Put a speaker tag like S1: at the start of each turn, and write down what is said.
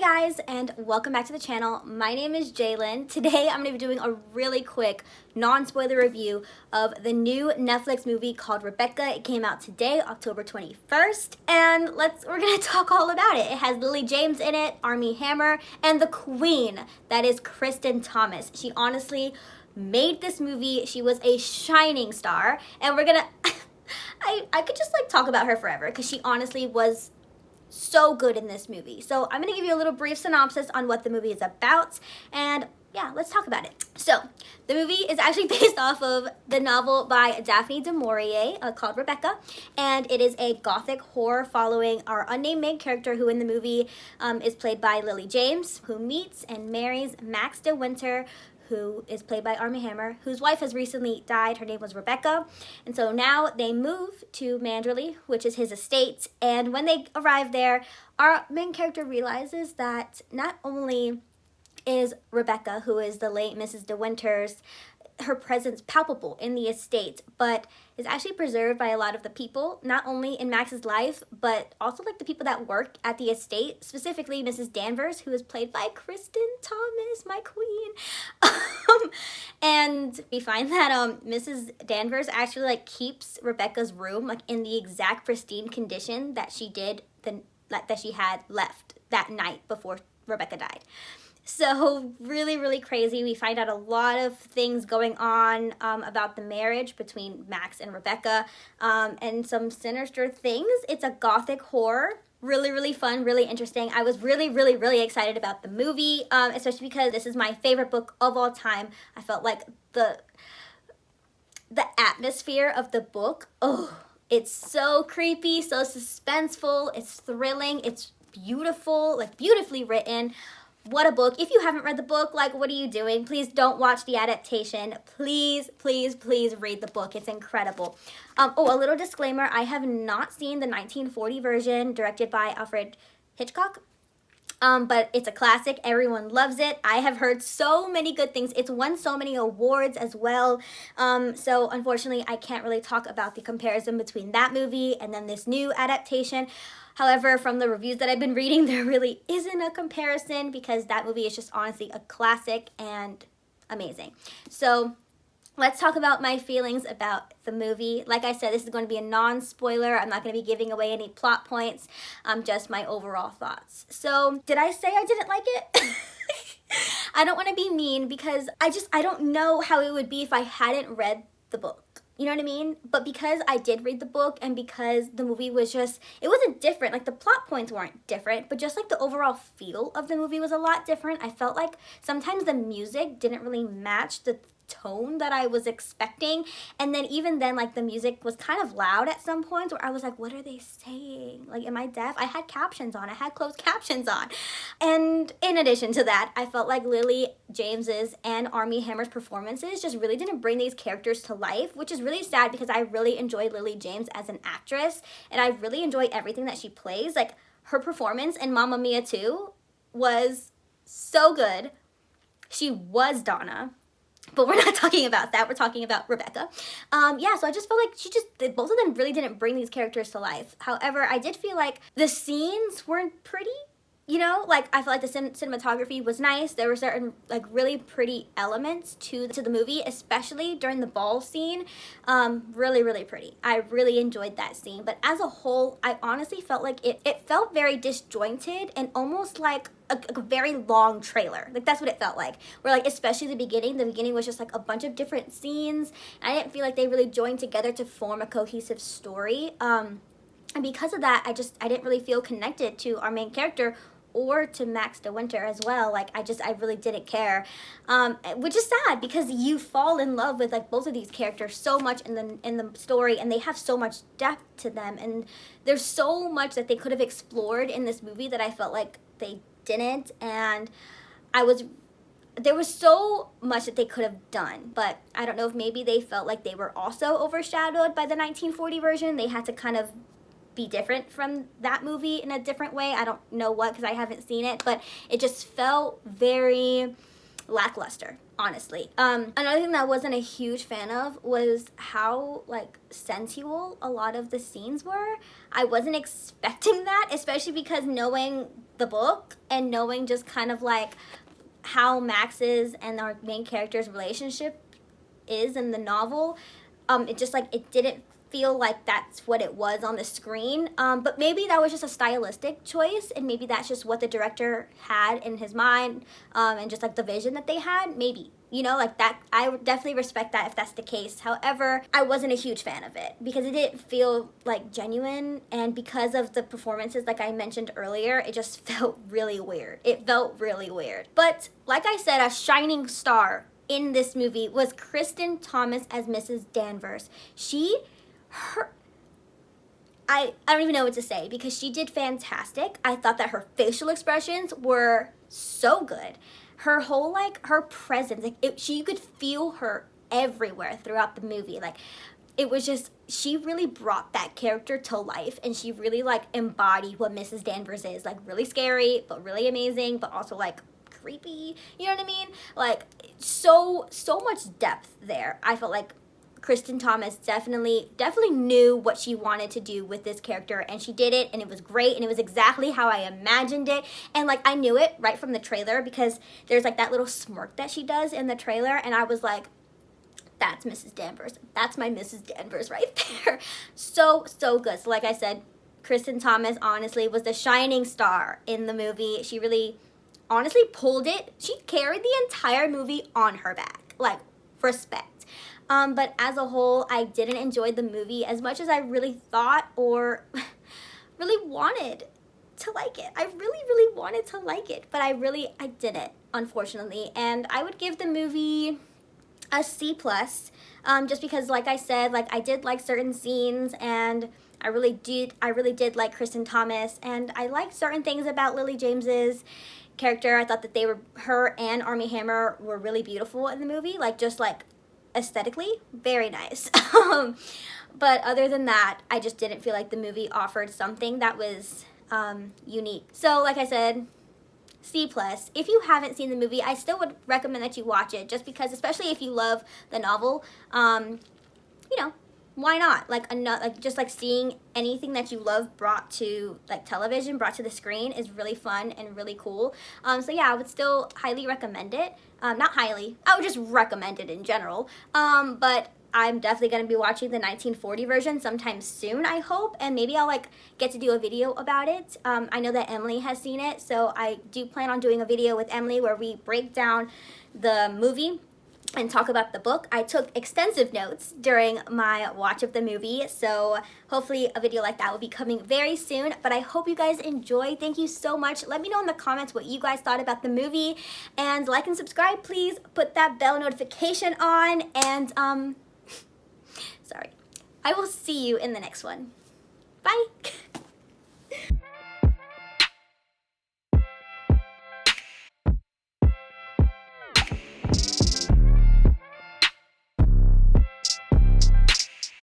S1: Hey guys, and welcome back to the channel. My name is Jalen. Today I'm going to be doing a really quick non-spoiler review of the new Netflix movie called Rebecca. It came out today, October 21st, and we're going to talk all about it. It has Lily James in it, Armie Hammer, and the queen, that is Kristen Thomas. She honestly made this movie. She was a shining star, and we're going to I could just talk about her forever because she honestly was so good in this movie. So I'm going to give you a little brief synopsis on what the movie is about, and yeah, let's talk about it. So the movie is actually based off of the novel by Daphne Du Maurier called Rebecca, and it is a gothic horror following our unnamed main character, who in the movie is played by Lily James, who meets and marries Max de Winter, who is played by Armie Hammer, whose wife has recently died. Her name was Rebecca. And so now they move to Manderley, which is his estate. And when they arrive there, our main character realizes that not only is Rebecca, who is the late Mrs. de Winter's, her presence palpable in the estate, but is actually preserved by a lot of the people, not only in Max's life, but also the people that work at the estate, specifically Mrs. Danvers, who is played by Kristen Thomas, my queen. And we find that Mrs. Danvers actually keeps Rebecca's room in the exact pristine condition that she did that she had left that night before Rebecca died. So really, really crazy. We find out a lot of things going on about the marriage between Max and Rebecca, and some sinister things. It's a gothic horror. Really, really fun, really interesting. I was really, really, really excited about the movie, especially because this is my favorite book of all time. I felt like the atmosphere of the book, it's so creepy, so suspenseful, it's thrilling, it's beautiful, beautifully written. What a book. If you haven't read the book, what are you doing? Please don't watch the adaptation. Please, please, please read the book. It's incredible. A little disclaimer. I have not seen the 1940 version directed by Alfred Hitchcock. But it's a classic. Everyone loves it. I have heard so many good things. It's won so many awards as well. So unfortunately, I can't really talk about the comparison between that movie and then this new adaptation. However, from the reviews that I've been reading, there really isn't a comparison because that movie is just honestly a classic and amazing. So let's talk about my feelings about the movie. Like I said, this is going to be a non-spoiler. I'm not going to be giving away any plot points, just my overall thoughts. So did I say I didn't like it? I don't want to be mean because I don't know how it would be if I hadn't read the book. You know what I mean? But because I did read the book and because the movie was it wasn't different. The plot points weren't different, but just the overall feel of the movie was a lot different. I felt like sometimes the music didn't really match the tone that I was expecting, and then even then the music was kind of loud at some points where I was like, what are they saying? Am I deaf? I had captions on. I had closed captions on. And in addition to that, I felt like Lily James's and Armie Hammer's performances just really didn't bring these characters to life, which is really sad because I really enjoy Lily James as an actress, and I really enjoy everything that she plays. Her performance in Mamma Mia 2 was so good. She was Donna. But we're not talking about that. We're talking about Rebecca. So I just felt like both of them really didn't bring these characters to life. However, I did feel like the scenes weren't pretty. I felt like the cinematography was nice. There were certain really pretty elements to the movie, especially during the ball scene. Really, really pretty. I really enjoyed that scene. But as a whole, I honestly felt like it felt very disjointed and almost like a very long trailer. That's what it felt like. Where especially the beginning was just a bunch of different scenes. I didn't feel like they really joined together to form a cohesive story. And because of that, I didn't really feel connected to our main character or to Max de Winter as well. I really didn't care, which is sad because you fall in love with both of these characters so much in the story, and they have so much depth to them, and there's so much that they could have explored in this movie that I felt like they didn't, and there was so much that they could have done, but I don't know if maybe they felt like they were also overshadowed by the 1940 version. They had to kind of be different from that movie in a different way. I don't know what, because I haven't seen it, but it just felt very lackluster, honestly. Another thing that I wasn't a huge fan of was how sensual a lot of the scenes were. I wasn't expecting that, especially because knowing the book and knowing just kind of like how Max's and our main character's relationship is in the novel, it just like it didn't feel like that's what it was on the screen. But maybe that was just a stylistic choice, and maybe that's just what the director had in his mind, and just like the vision that they had. Maybe, you know, like that. I would definitely respect that if that's the case. However, I wasn't a huge fan of it because it didn't feel like genuine, and because of the performances, like I mentioned earlier, it just felt really weird. It felt really weird. But like I said, a shining star in this movie was Kristen Thomas as Mrs. Danvers. I don't even know what to say because she did fantastic. I thought that her facial expressions were so good. Her whole, like, her presence, like, you could feel her everywhere throughout the movie. Like, it was just, she really brought that character to life, and she really, like, embodied what Mrs. Danvers is. Like, really scary, but really amazing, but also, like, creepy. You know what I mean? Like, so much depth there. I felt like Kristen Thomas definitely knew what she wanted to do with this character, and she did it, and it was great, and it was exactly how I imagined it. And like, I knew it right from the trailer because there's like that little smirk that she does in the trailer, and I was like, that's Mrs. Danvers. That's my Mrs. Danvers right there. So good. So like I said, Kristen Thomas honestly was the shining star in the movie. She really honestly pulled it. She carried the entire movie on her back. Like, respect. But as a whole, I didn't enjoy the movie as much as I really thought or really wanted to like it. I really wanted to like it, but I didn't, unfortunately. And I would give the movie a C+, just because, like I said, like I did like certain scenes, and I really did like Kristen Thomas, and I liked certain things about Lily James's character. I thought that her and Armie Hammer were really beautiful in the movie, like just like aesthetically, very nice. But other than that, I just didn't feel like the movie offered something that was unique. So like I said, C+. If you haven't seen the movie, I still would recommend that you watch it, just because, especially if you love the novel, you know, why not? Just seeing anything that you love brought to like television, brought to the screen, is really fun and really cool. So yeah, I would still highly recommend it. Not highly, I would just recommend it in general. But I'm definitely going to be watching the 1940 version sometime soon, I hope, and maybe I'll like get to do a video about it. I know that Emily has seen it, so I do plan on doing a video with Emily where we break down the movie and talk about the book. I took extensive notes during my watch of the movie, so hopefully a video like that will be coming very soon. But I hope you guys enjoy. Thank you so much. Let me know in the comments what you guys thought about the movie, and like and subscribe, please. Put that bell notification on, and sorry. I will see you in the next one. Bye.